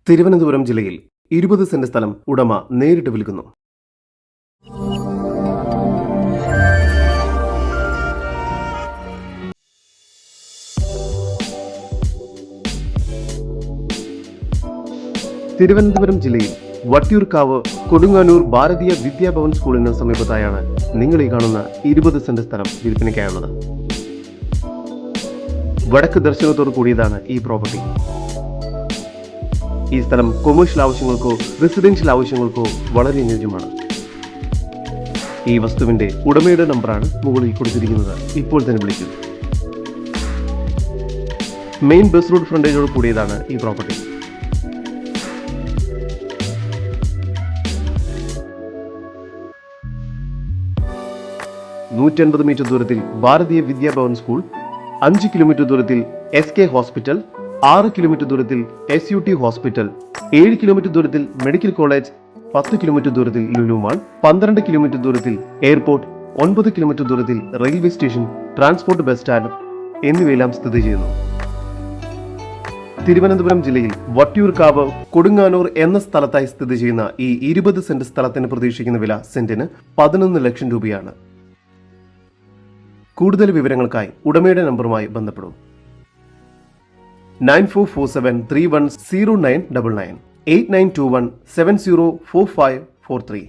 തിരുവനന്തപുരം ജില്ലയിൽ 20 സെന്റ് സ്ഥലം ഉടമ നേരിട്ട് വിൽക്കുന്നു. തിരുവനന്തപുരം ജില്ലയിൽ വട്ടിയൂർക്കാവ് കൊടുങ്ങാനൂർ ഭാരതീയ വിദ്യാഭവൻ സ്കൂളിന് സമീപത്തായാണ് നിങ്ങൾ ഈ കാണുന്ന 20 സെന്റ് സ്ഥലം വിൽപ്പനയ്ക്കായുള്ളത്. വടക്ക് ദർശനത്തോട് കൂടിയതാണ് ഈ പ്രോപ്പർട്ടി. ഈ സ്ഥലം കൊമേഴ്ഷ്യൽ ആവശ്യങ്ങൾക്കോ റെസിഡൻഷ്യൽ ആവശ്യങ്ങൾക്കോ വളരെ അനുയോജ്യമാണ്. ഈ വസ്തുവിന്റെ ഉടമയുടെ നമ്പറാണ് മുകളിൽ കൊടുത്തിരിക്കുന്നത്. ഇപ്പോൾ തന്നെ വിളിക്കൂ. മെയിൻ ബസ് റോഡ് ഫ്രണ്ടേജോട് കൂടിയതാണ് ഈ പ്രോപ്പർട്ടി. $150 മീറ്റർ ദൂരത്തിൽ ഭാരതീയ വിദ്യാഭവൻ സ്കൂൾ, 5 കിലോമീറ്റർ ദൂരത്തിൽ SK ഹോസ്പിറ്റൽ, 6 കിലോമീറ്റർ ദൂരത്തിൽ SUT ഹോസ്പിറ്റൽ, 7 കിലോമീറ്റർ ദൂരത്തിൽ മെഡിക്കൽ കോളേജ്, 10 കിലോമീറ്റർ ദൂരത്തിൽ ലുലു മാൾ, 12 കിലോമീറ്റർ ദൂരത്തിൽ എയർപോർട്ട്, 9 കിലോമീറ്റർ ദൂരത്തിൽ railway station, transport bus stand എന്നിവയെല്ലാം സ്ഥിതി ചെയ്യുന്നു. തിരുവനന്തപുരം ജില്ലയിൽ വട്ടിയൂർക്കാവ് കൊടുങ്ങാനൂർ എന്ന സ്ഥലത്തായി സ്ഥിതി ചെയ്യുന്ന ഈ 20 സെന്റ് സ്ഥലത്തിന് പ്രതീക്ഷിക്കുന്ന വില സെന്റിന് 11 ലക്ഷം രൂപയാണ്. കൂടുതൽ വിവരങ്ങൾക്കായി ഉടമയുടെ നമ്പറുമായി ബന്ധപ്പെടും. 9447310999 8921704543.